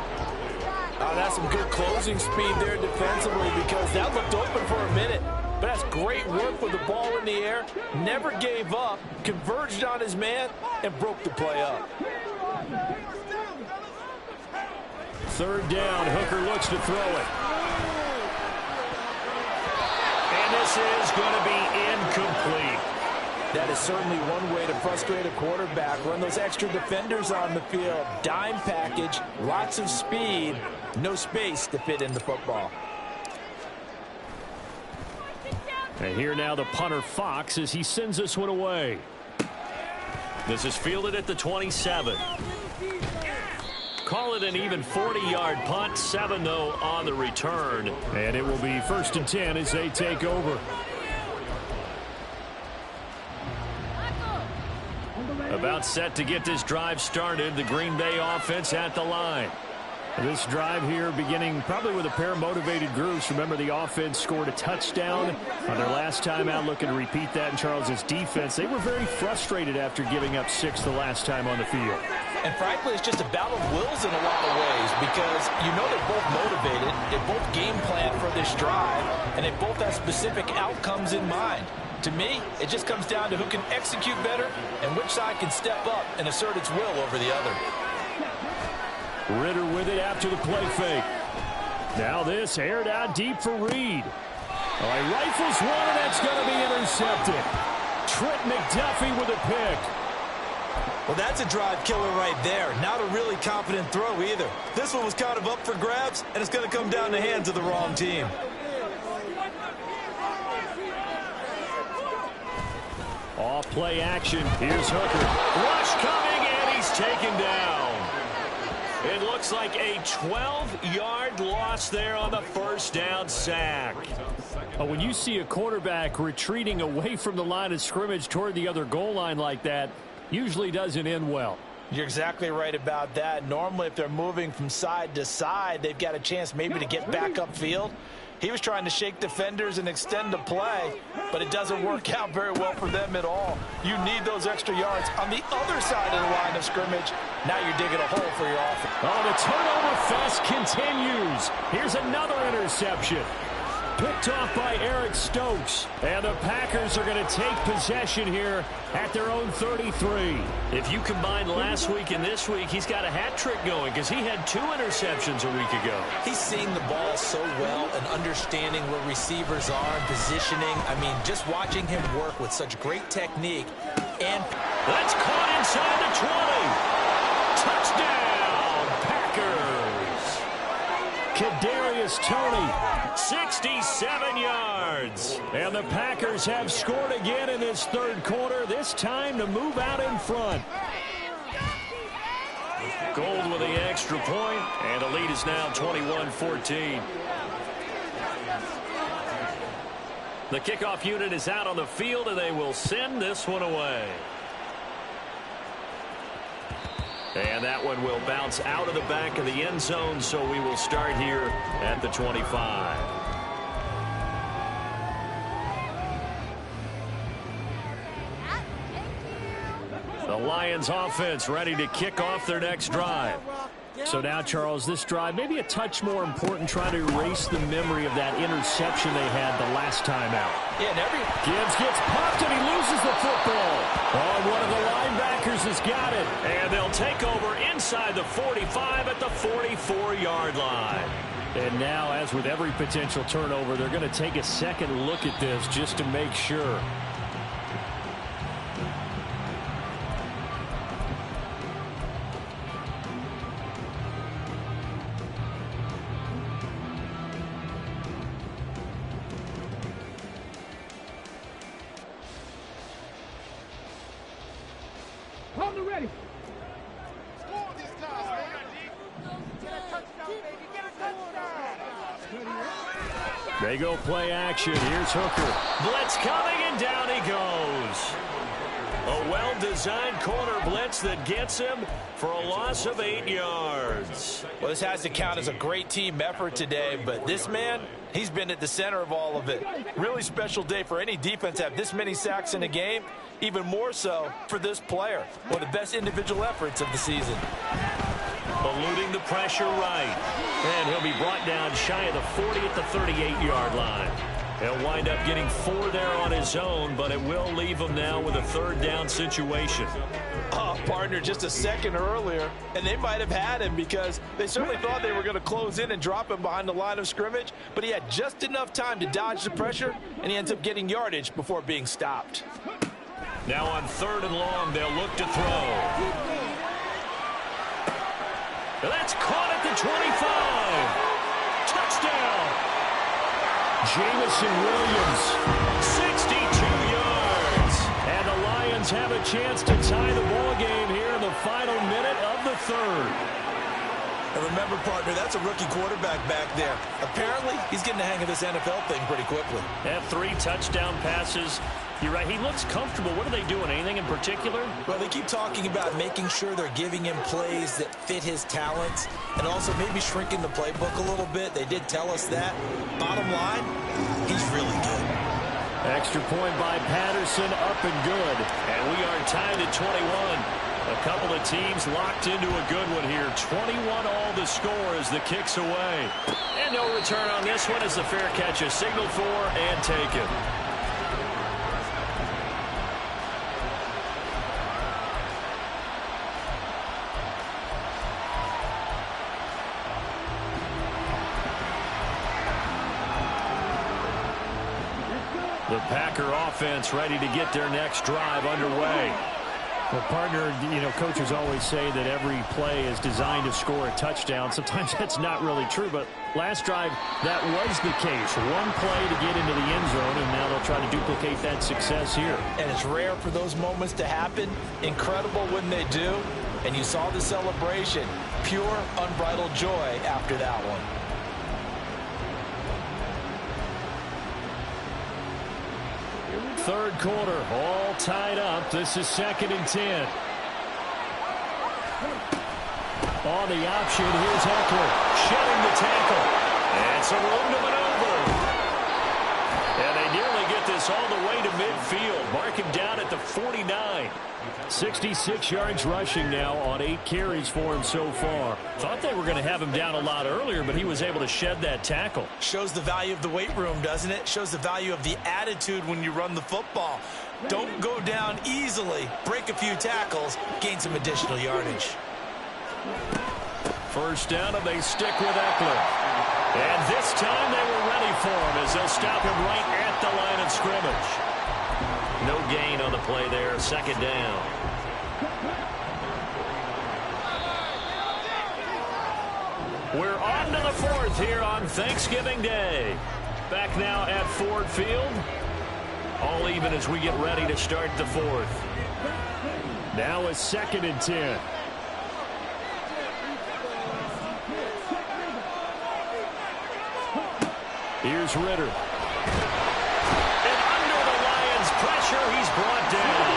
That's some good closing speed there defensively, because that looked open for a minute. But that's great work with the ball in the air. Never gave up, converged on his man, and broke the play up. 3rd down. Hooker looks to throw it. And this is going to be incomplete. That is certainly one way to frustrate a quarterback. Run those extra defenders on the field. Dime package, lots of speed, no space to fit in the football. And here now the punter Fox as he sends this one away. This is fielded at the 27. Call it an even 40-yard punt. 7 though on the return. And it will be 1st and 10 as they take over. About set to get this drive started. The Green Bay offense at the line. This drive here beginning probably with a pair of motivated groups. Remember, the offense scored a touchdown on their last time out. Looking to repeat that in Charles's defense. They were very frustrated after giving up 6 the last time on the field. And frankly, it's just a battle of wills in a lot of ways because you know they're both motivated. They both game plan for this drive, and they both have specific outcomes in mind. To me, it just comes down to who can execute better and which side can step up and assert its will over the other. Ritter with it after the play fake. Now this aired out deep for Reed. Oh, he rifles one, and that's going to be intercepted. Trent McDuffie with a pick. Well, that's a drive killer right there. Not a really confident throw either. This one was kind of up for grabs, and it's going to come down in the hands of the wrong team. Off play action. Here's Hooker. Rush coming, and he's taken down. It looks like a 12-yard loss there on the 1st down sack. When you see a quarterback retreating away from the line of scrimmage toward the other goal line like that, usually doesn't end well. You're exactly right about that. Normally, if they're moving from side to side, they've got a chance maybe to get back upfield. He was trying to shake defenders and extend the play, but it doesn't work out very well for them at all. You need those extra yards on the other side of the line of scrimmage. Now you're digging a hole for your offense. Oh, the turnover fest continues. Here's another interception. Picked off by Eric Stokes. And the Packers are going to take possession here at their own 33. If you combine last week and this week, he's got a hat trick going because he had 2 interceptions a week ago. He's seeing the ball so well and understanding where receivers are and positioning. I mean, just watching him work with such great technique. And that's caught inside the 20. Touchdown, Packers. Kadarius Toney. 67 yards. And the Packers have scored again in this 3rd quarter, this time to move out in front. Gold with the extra point, and the lead is now 21-14. The kickoff unit is out on the field, and they will send this one away. And that one will bounce out of the back of the end zone, so we will start here at the 25. The Lions offense ready to kick off their next drive. So now, Charles, this drive maybe a touch more important, trying to erase the memory of that interception they had the last time out. Yeah, Gibbs gets popped, and he loses the football. Oh, one of the linebackers has got it. And they'll take over inside the 45 at the 44-yard line. And now, as with every potential turnover, they're going to take a second look at this just to make sure. They go play action. Here's Hooker. Blitz coming, and down he goes. A well-designed corner blitz that gets him for a loss of 8 yards. Well, this has to count as a great team effort today, but this man, he's been at the center of all of it. Really special day for any defense to have this many sacks in a game, even more so for this player. One of the best individual efforts of the season. Eluding the pressure right. And he'll be brought down shy of the 40 at the 38-yard line. He'll wind up getting 4 there on his own, but it will leave him now with a 3rd down situation. Partner, just a second earlier, and they might have had him because they certainly thought they were going to close in and drop him behind the line of scrimmage, but he had just enough time to dodge the pressure, and he ends up getting yardage before being stopped. Now on 3rd and long, they'll look to throw. That's caught at the 25. Touchdown. Jamison Williams, 62 yards. And the Lions have a chance to tie the ball game here in the final minute of the 3rd. And remember, partner, that's a rookie quarterback back there. Apparently, he's getting the hang of this NFL thing pretty quickly. Have 3 touchdown passes. You're right, he looks comfortable. What are they doing? Anything in particular? Well, they keep talking about making sure they're giving him plays that fit his talents and also maybe shrinking the playbook a little bit. They did tell us that. Bottom line, he's really good. Extra point by Patterson, up and good. And we are tied at 21. A couple of teams locked into a good one here. 21 all the score as the kick's away. And no return on this one as the fair catch is signaled for and taken. The Packer offense ready to get their next drive underway. Well, partner, you know, coaches always say that every play is designed to score a touchdown. Sometimes that's not really true, but last drive, that was the case. One play to get into the end zone, and now they'll try to duplicate that success here. And it's rare for those moments to happen. Incredible when they do. And you saw the celebration. Pure, unbridled joy after that one. Third quarter, all tied up. This is 2nd and 10. On the option, here's Eckler, shedding the tackle. And some room to maneuver. And they nearly get this all the way to midfield. Mark him down at the 49. 66 yards rushing now on 8 carries for him so far. Thought they were going to have him down a lot earlier, but he was able to shed that tackle. Shows the value of the weight room, doesn't it? Shows the value of the attitude when you run the football. Don't go down easily. Break a few tackles. Gain some additional yardage. First down, and they stick with Eckler. And this time they were ready for him as they'll stop him right at the line of scrimmage. No gain on the play there. 2nd down. We're on to the 4th here on Thanksgiving Day. Back now at Ford Field. All even as we get ready to start the 4th. Now a 2nd and 10. Here's Ritter. And under the Lions' pressure, he's brought down.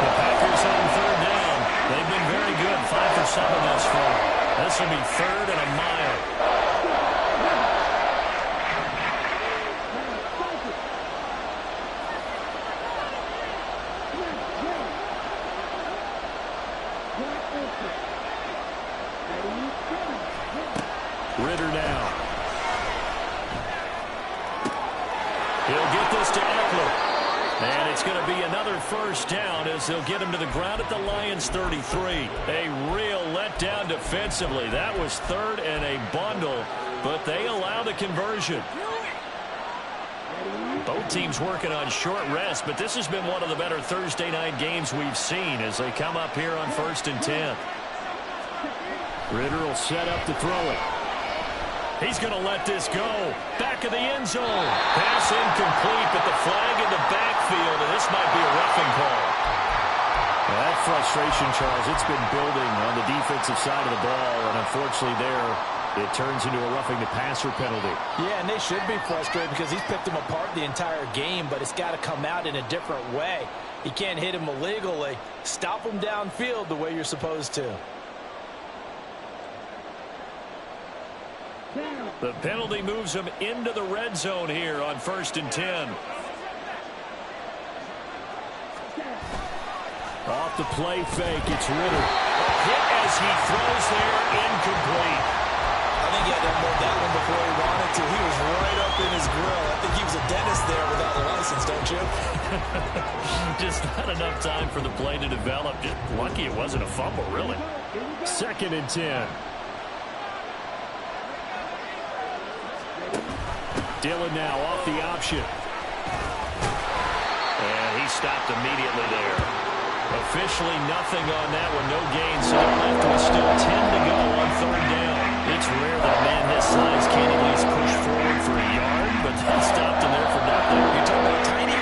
The Packers on 3rd down. They've been very good. 5 for 7 thus far. This will be 3rd and a mile. Ritter now. He'll get this to Eckler. And it's going to be another first down as they'll get him to the ground at the Lions' 33. A real letdown defensively. That was 3rd and a bundle, but they allow the conversion. Both teams working on short rest, but this has been one of the better Thursday night games we've seen as they come up here on 1st and 10. Ritter will set up to throw it. He's going to let this go. Back of the end zone. Pass incomplete, but the flag in the backfield, and this might be a roughing call. That frustration, Charles, it's been building on the defensive side of the ball, and unfortunately there, it turns into a roughing the passer penalty. Yeah, and they should be frustrated because he's picked them apart the entire game, but it's got to come out in a different way. You can't hit him illegally. Stop him downfield the way you're supposed to. The penalty moves him into the red zone here on 1st and 10. Off the play fake, it's Ritter. Hit as he throws there, incomplete. I think he had to unload that one before he wanted to. He was right up in his grill. I think Just not enough time for the play to develop. Just lucky it wasn't a fumble, really. 2nd and 10. Dillon now off the option. And he stopped immediately there. Officially nothing on that one, no gain. So they're left with still 10 to go on 3rd down. It's rare that a man his size can't at least push forward for a yard, but that stopped him there for nothing. You're talking about tiny?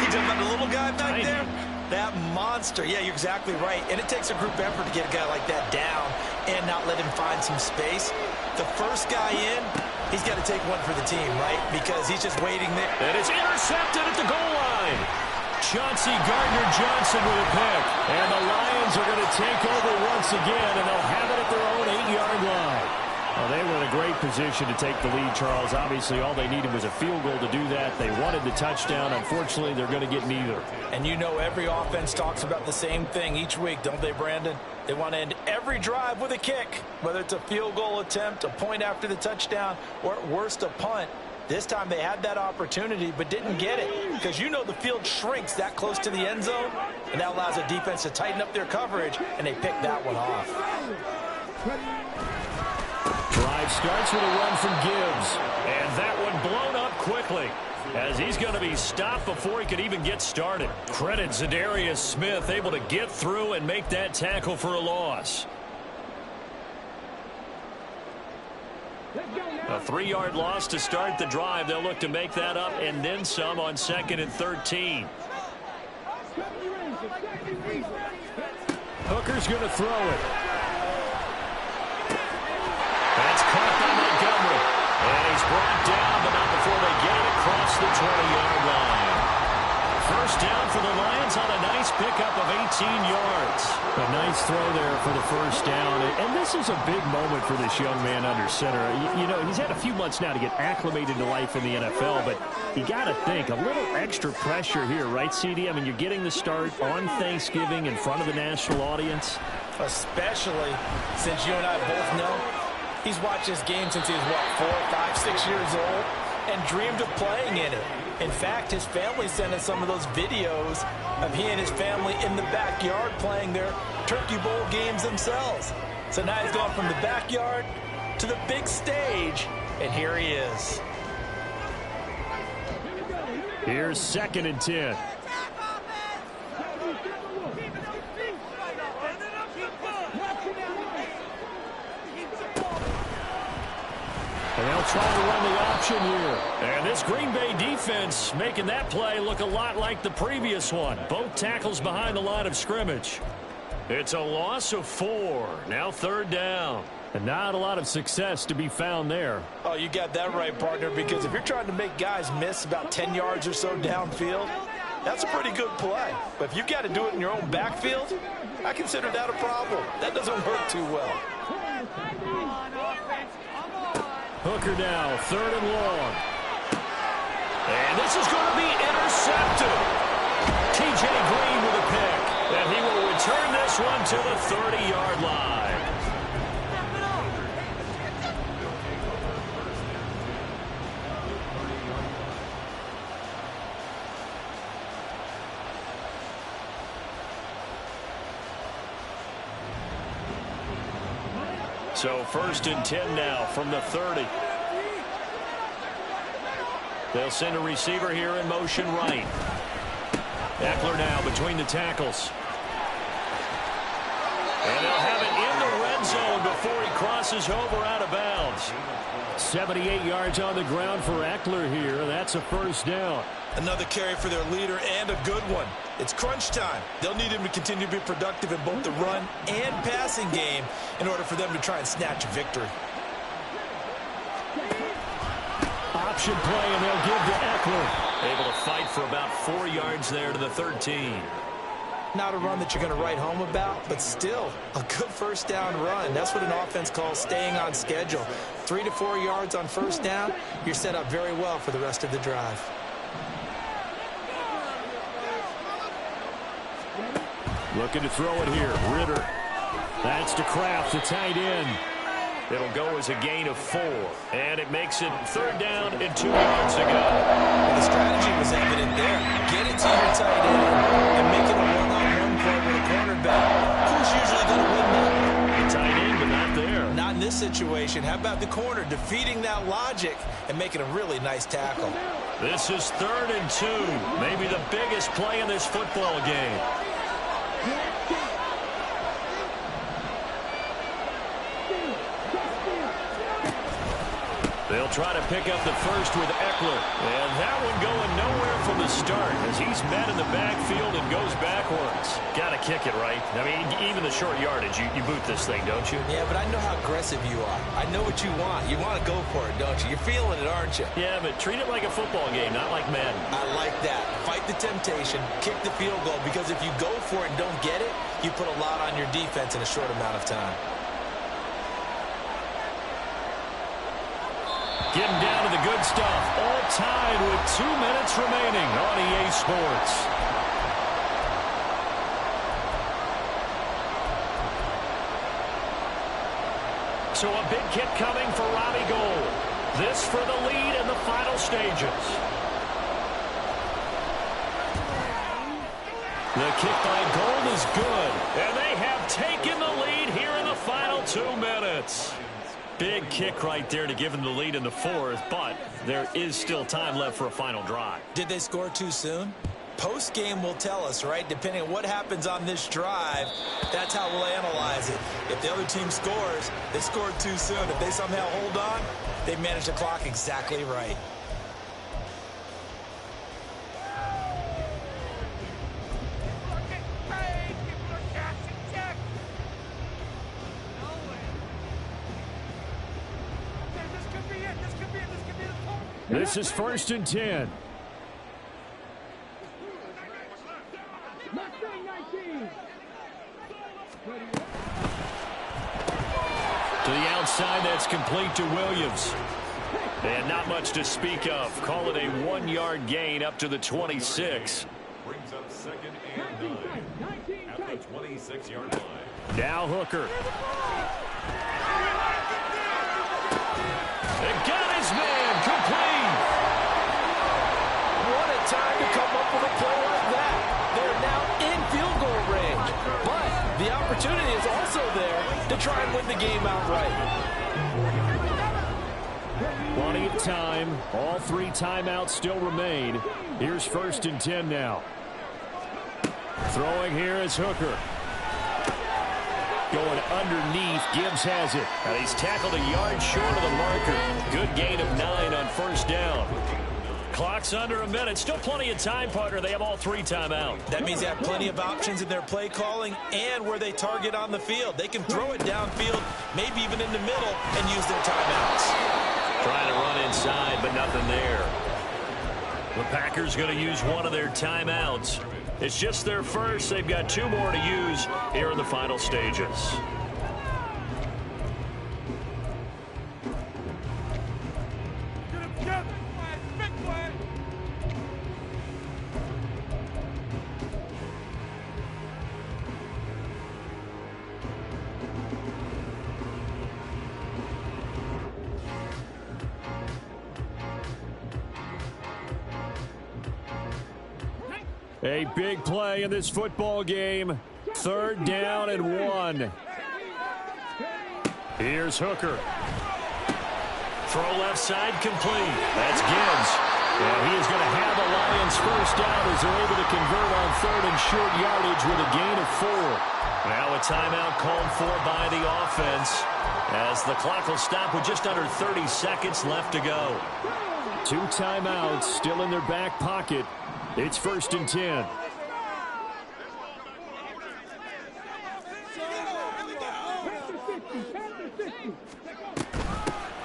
You're talking about the little guy back Tiny. there? That monster. Yeah, you're exactly right. And it takes a group effort to get a guy like that down and not let him find some space. The first guy in, he's got to take one for the team, right? Because he's just waiting there. And it's intercepted at the goal line. Chauncey Gardner-Johnson with a pick. And the Lions are going to take over once again, and they'll have it at their own 8-yard line. Well, they were in a great position to take the lead, Charles. Obviously, all they needed was a field goal to do that. They wanted the touchdown. Unfortunately, they're going to get neither. And you know every offense talks about the same thing each week, don't they, Brandon? They want to end every drive with a kick, whether it's a field goal attempt, a point after the touchdown, or at worst a punt. This time they had that opportunity but didn't get it because you know the field shrinks that close to the end zone, and that allows a defense to tighten up their coverage, and they picked that one off. Drive starts with a run from Gibbs. And that one blown up quickly as he's going to be stopped before he could even get started. Credit Zadarius Smith, able to get through and make that tackle for a loss. A 3-yard loss to start the drive. They'll look to make that up and then some on 2nd and 13. Hooker's going to throw it. That's caught by Montgomery. And he's brought down, but not before they get it across the 20-yard line. First down for the Lions on a nice pickup of 18 yards. A nice throw there for the first down. And this is a big moment for this young man under center. You know, he's had a few months now to get acclimated to life in the NFL, but you got to think, a little extra pressure here, right, CD? I mean, you're getting the start on Thanksgiving in front of the national audience. Especially since you and I both know he's watched this game since he was, what, 4, 5, 6 years old and dreamed of playing in it. In fact, his family sent us some of those videos of he and his family in the backyard playing their Turkey Bowl games themselves. So now he's gone from the backyard to the big stage, and here he is. Here's 2nd and 10. And they'll try to run the option here. And this Green Bay defense making that play look a lot like the previous one. Both tackles behind the line of scrimmage. It's a loss of 4. Now 3rd down. And not a lot of success to be found there. Oh, you got that right, partner, because if you're trying to make guys miss about 10 yards or so downfield, that's a pretty good play. But if you've got to do it in your own backfield, I consider that a problem. That doesn't work too well. Hooker now, 3rd and long. And this is going to be intercepted. T.J. Green with a pick. And he will return this one to the 30-yard line. So 1st and 10 now from the 30. They'll send a receiver here in motion right. Eckler now between the tackles. And they'll have it in the red zone before he crosses over out of bounds. 78 yards on the ground for Eckler here. That's a first down. Another carry for their leader and a good one. It's crunch time. They'll need him to continue to be productive in both the run and passing game in order for them to try and snatch a victory. Option play, and they'll give to Eckler. Able to fight for about 4 yards there to the 13. Not a run that you're going to write home about, but still a good first down run. That's what an offense calls staying on schedule. 3 to 4 yards on first down, you're set up very well for the rest of the drive. Looking to throw it here. Ritter. That's to Kraft, the tight end. It'll go as a gain of 4. And it makes it 3rd down and 2 yards to go. Well, the strategy was evident there. Get it to your tight end and make it a one-on-one play with a cornerback. Who's usually going to win that? The tight end, but not there. Not in this situation. How about the corner defeating that logic and making a really nice tackle? This is 3rd and 2. Maybe the biggest play in this football game. They'll try to pick up the first with Eckler. And that one going nowhere from the start as he's met in the backfield and goes backwards. Got to kick it, right? I mean, even the short yardage, you boot this thing, don't you? Yeah, but I know how aggressive you are. I know what you want. You want to go for it, don't you? You're feeling it, aren't you? Yeah, but treat it like a football game, not like Madden. I like that. Fight the temptation. Kick the field goal, because if you go for it and don't get it, you put a lot on your defense in a short amount of time. Getting down to the good stuff. All tied with 2 minutes remaining on EA Sports. So a big kick coming for Robbie Gould. This for the lead in the final stages. The kick by Gould is good. And they have taken the lead here in the final 2 minutes. Big kick right there to give them the lead in the 4th, but there is still time left for a final drive. Did they score too soon? Post-game will tell us, right? Depending on what happens on this drive, that's how we'll analyze it. If the other team scores, they scored too soon. If they somehow hold on, they managed the clock exactly right. This is 1st and 10. To the outside, that's complete to Williams. And not much to speak of. Call it a 1-yard gain up to the 26. Brings up 2nd and 9 at the 26-yard line. Now Hooker. And got his man complete. What a time to come up with a play like that. They're now in field goal range. But the opportunity is also there to try and win the game outright. Plenty of time. All 3 timeouts still remain. Here's 1st and 10 now. Throwing here is Hooker. Going underneath, Gibbs has it. And he's tackled a yard short of the marker. Good gain of 9 on 1st down. Clock's under a minute. Still plenty of time, partner. They have all 3 timeouts. That means they have plenty of options in their play calling and where they target on the field. They can throw it downfield, maybe even in the middle, and use their timeouts. Trying to run inside, but nothing there. The Packers going to use one of their timeouts. It's just their first. They've got 2 more to use here in the final stages. A big play in this football game. 3rd down and 1. Here's Hooker. Throw left side complete. That's Gibbs. And he is going to have the Lions first down as they're able to convert on 3rd and short yardage with a gain of 4. Now a timeout called for by the offense as the clock will stop with just under 30 seconds left to go. 2 timeouts still in their back pocket. It's 1st and 10.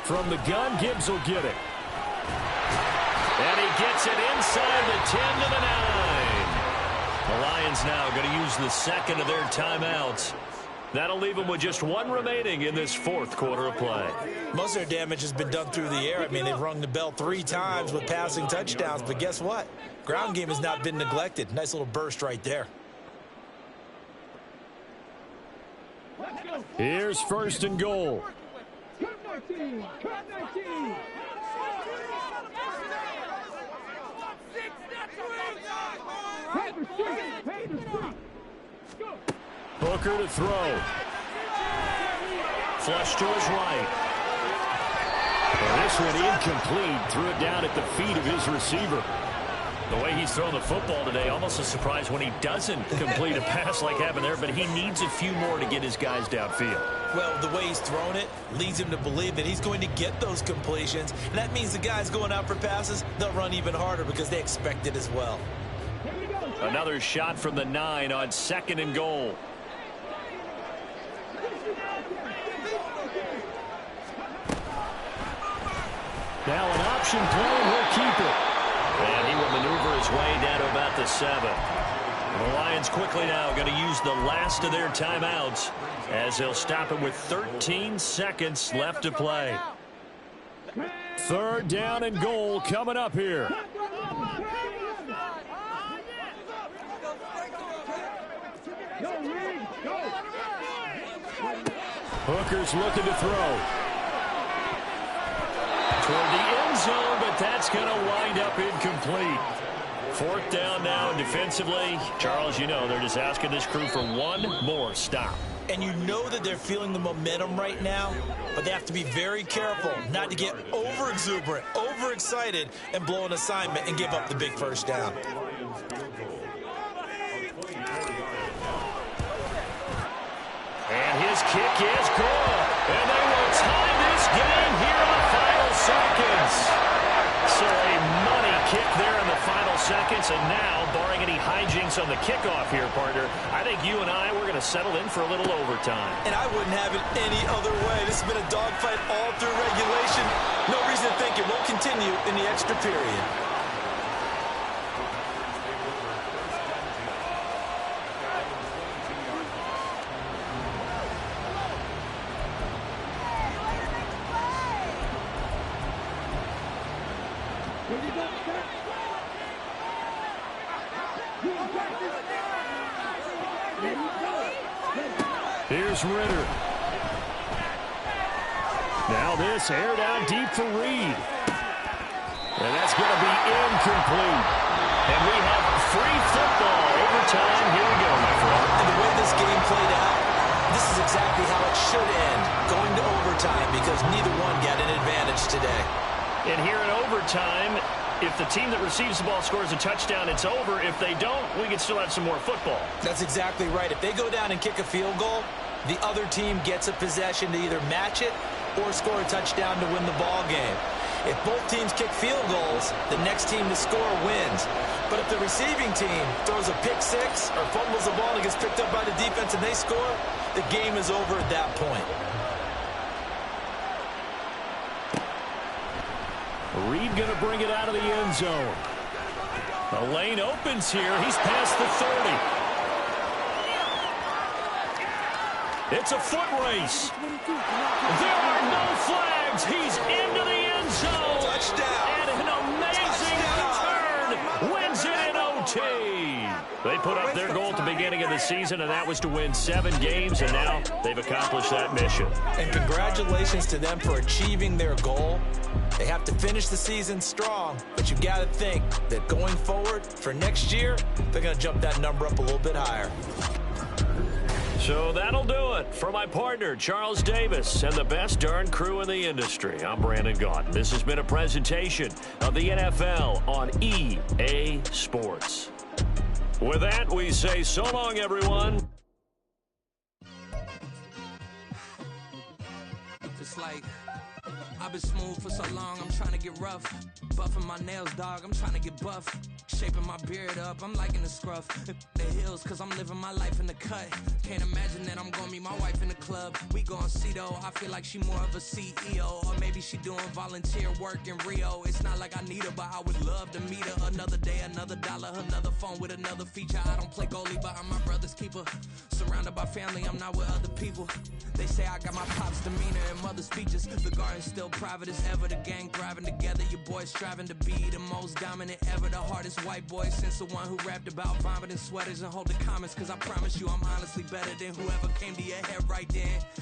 From the gun, Gibbs will get it. And he gets it inside the 10 to the 9. The Lions now going to use the 2nd of their timeouts. That'll leave them with just 1 remaining in this 4th quarter of play. Most of their damage has been done through the air. I mean, they've rung the bell 3 times with passing touchdowns. But guess what? Ground game has not been neglected. Nice little burst right there. Here's 1st and goal. Booker to throw. Flush to his right. Well, this one incomplete. Threw it down at the feet of his receiver. The way he's thrown the football today, almost a surprise when he doesn't complete a pass like happened there, but he needs a few more to get his guys downfield. Well, the way he's thrown it leads him to believe that he's going to get those completions, and that means the guys going out for passes, they'll run even harder because they expect it as well. Another shot from the 9 on 2nd and goal. Now an option play, and he'll keep it. And he will maneuver his way down to about the 7. The Lions quickly now going to use the last of their timeouts as they'll stop him with 13 seconds left to play. 3rd down and goal coming up here. Hooker's looking to throw. Toward the end zone, but that's going to wind up incomplete. 4th down now, and defensively, Charles, you know, they're just asking this crew for one more stop. And you know that they're feeling the momentum right now, but they have to be very careful not to get over-exuberant, overexcited, and blow an assignment and give up the big 1st down. And his kick is good. And they will tie this game here in the final seconds. So a money kick there in the final seconds. And now, barring any hijinks on the kickoff here, partner, I think you and I, we're going to settle in for a little overtime. And I wouldn't have it any other way. This has been a dogfight all through regulation. No reason to think it won't continue in the extra period. Here's Ritter. Now this aired out deep for Reed. And that's going to be incomplete. And we have free football. Overtime. Here we go, my friend. And the way this game played out, this is exactly how it should end, going to overtime, because neither one got an advantage today. And here in overtime, if the team that receives the ball scores a touchdown, it's over. If they don't, we can still have some more football. That's exactly right. If they go down and kick a field goal, the other team gets a possession to either match it or score a touchdown to win the ball game. If both teams kick field goals, the next team to score wins. But if the receiving team throws a pick six or fumbles the ball and gets picked up by the defense and they score, the game is over at that point. Reed going to bring it out of the end zone. The lane opens here. He's past the 30. It's a foot race. There are no flags. He's into the end zone. Touchdown. And an amazing return. Wins it in OT. They put up their goal at the beginning of the season, and that was to win 7 games, and now they've accomplished that mission. And congratulations to them for achieving their goal. They have to finish the season strong, but you got to think that going forward for next year, they're going to jump that number up a little bit higher. So that'll do it for my partner, Charles Davis, and the best darn crew in the industry. I'm Brandon Gaudin. This has been a presentation of the NFL on EA Sports. With that, we say so long, everyone. Just like I've been smooth for so long, I'm trying to get rough. Buffing my nails, dog, I'm trying to get buff. Shaping my beard up, I'm liking the scruff. The hills, cause I'm living my life in the cut. Can't imagine that I'm gonna meet my wife in the club. We gon' see though, I feel like she more of a CEO. Or maybe she doing volunteer work in Rio. It's not like I need her, but I would love to meet her. Another day, another dollar, another phone with another feature. I don't play goalie, but I'm my brother's keeper. Surrounded by family, I'm not with other people. They say I got my pop's demeanor and mother's speeches. The garden's still private as ever, the gang thriving together. Your boys striving to be the most dominant ever. The hardest white boy since the one who rapped about vomiting sweaters and holding comments. Cause I promise you I'm honestly better than whoever came to your head right then.